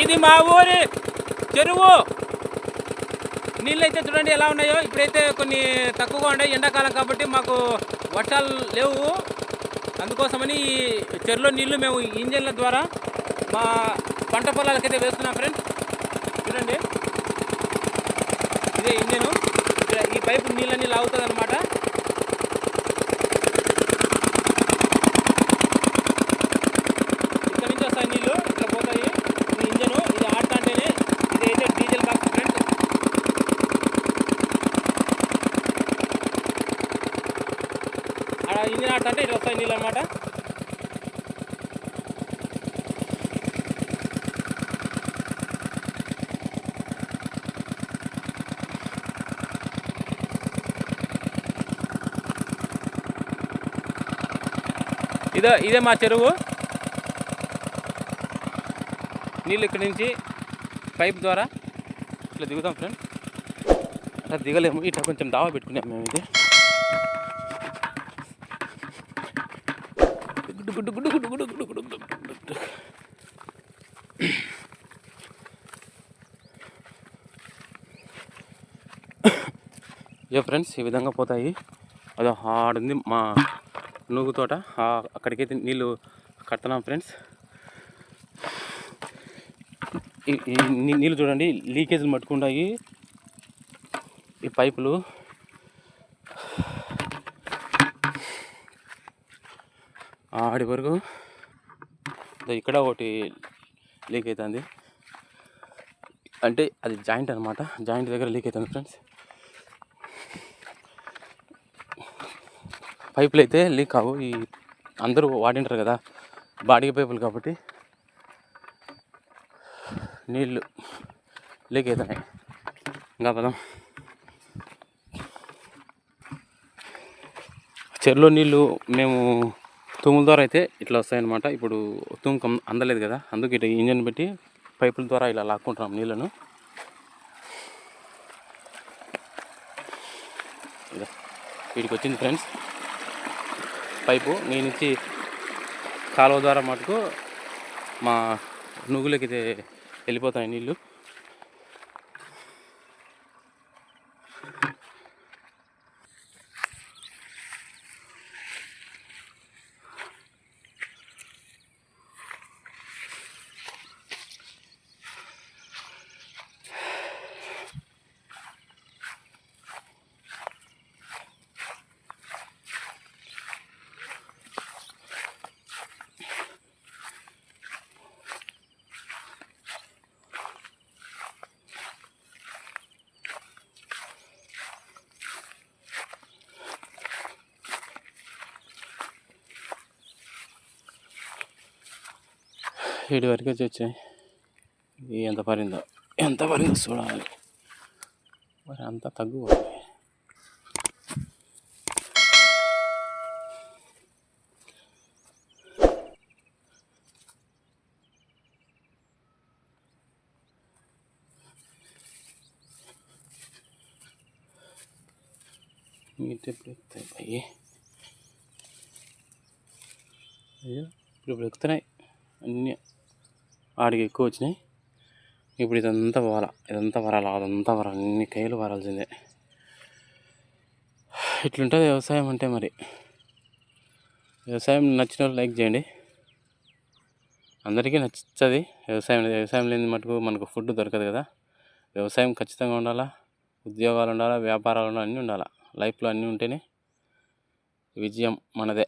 ఇది మా ఊరి చెరువు. నీళ్ళైతే చూడండి ఎలా ఉన్నాయో. ఇప్పుడైతే కొన్ని తక్కువగా ఉన్నాయి, ఎండాకాలం కాబట్టి మాకు వర్షాలు లేవు. అందుకోసమని ఈ చెరువులో నీళ్లు మేము ఇంజన్ల ద్వారా మా పంట పొలాలకైతే వేస్తున్నాం ఫ్రెండ్స్. చూడండి, ఇదే ఇంజను. ఈ పైపు నీళ్ళన్నీ లాగుతుంది అనమాట. ఇక్కడ నుంచి వస్తాయి నీళ్ళు, ఇట్లా పోతాయి. ఈ ఇంజను ఇది ఆడుతుంటేనే, ఇదైతే డీజిల్ బాక్స్ ఫ్రెండ్స్. ఇంజిన్ ఆడుతుంటే ఇట్లా వస్తాయి నీళ్ళు అనమాట. ఇదే మా చెరువు. నీళ్ళు ఇక్కడి నుంచి పైప్ ద్వారా ఇట్లా దిగుతాం ఫ్రెండ్. అట్లా దిగలేము, ఇట్లా కొంచెం దావా పెట్టుకున్నాం మేము. ఇది గుడ్డు గుడ్డు గుడ్డు గుడ్డు గుడ్డు గుడ్డు గుడ్డు. ఏ ఫ్రెండ్స్, ఈ విధంగా పోతాయి. అది ఆడుంది మా నూగు తోట, అక్కడికైతే నీళ్ళు కడుతున్నాం ఫ్రెండ్స్. ఈ నీళ్ళు చూడండి, లీకేజీలు మట్టుకుంటాయి ఈ పైపులు. ఆడి వరకు ఇక్కడ ఒకటి లీక్ అవుతుంది, అంటే అది జాయింట్ అనమాట. జాయింట్ దగ్గర లీక్ అవుతుంది ఫ్రెండ్స్. పైపులు అయితే లీక్ కావు, ఈ అందరూ వాడింటారు కదా బాడీ పైపులు, కాబట్టి నీళ్ళు లీక్ అవుతున్నాయి. ఇంకా పదం, చెరువులో నీళ్ళు మేము తూముల ద్వారా అయితే ఇట్లా వస్తాయన్నమాట. ఇప్పుడు తూముకు అందలేదు కదా, అందుకు ఇట్లా ఇంజన్ పెట్టి పైపుల ద్వారా ఇలా లాక్కుంటున్నాం నీళ్ళను. వీడికి వచ్చింది ఫ్రెండ్స్ పైపు. నీ నుంచి కాలువ ద్వారా మటుకు మా నువ్వులకి అయితే వెళ్ళిపోతాయి నీళ్ళు. వీడి వరకు వచ్చాయి. ఎంత పరిందో చూడాలి. మరి అంతా తగ్గు. ఇప్పుడు ఎక్కుతాయి అయ్యి, ఇప్పుడు ఎక్కుతున్నాయి అన్నీ. ఆడికి ఎక్కువ వచ్చినాయి. ఇప్పుడు ఇదంతా పోవాలా, అదంతా వరాలి, అన్ని కైలు వరాల్సిందే. ఇట్లుంటుంది వ్యవసాయం అంటే. మరి వ్యవసాయం నచ్చిన వాళ్ళు లైక్ చేయండి. అందరికీ నచ్చుతుంది వ్యవసాయం లేని మటుకు మనకు ఫుడ్ దొరకదు కదా. వ్యవసాయం ఖచ్చితంగా ఉండాలా, ఉద్యోగాలు ఉండాలా, వ్యాపారాలు ఉండాలా, అన్నీ ఉండాలా. లైఫ్లో అన్నీ ఉంటేనే విజయం మనదే.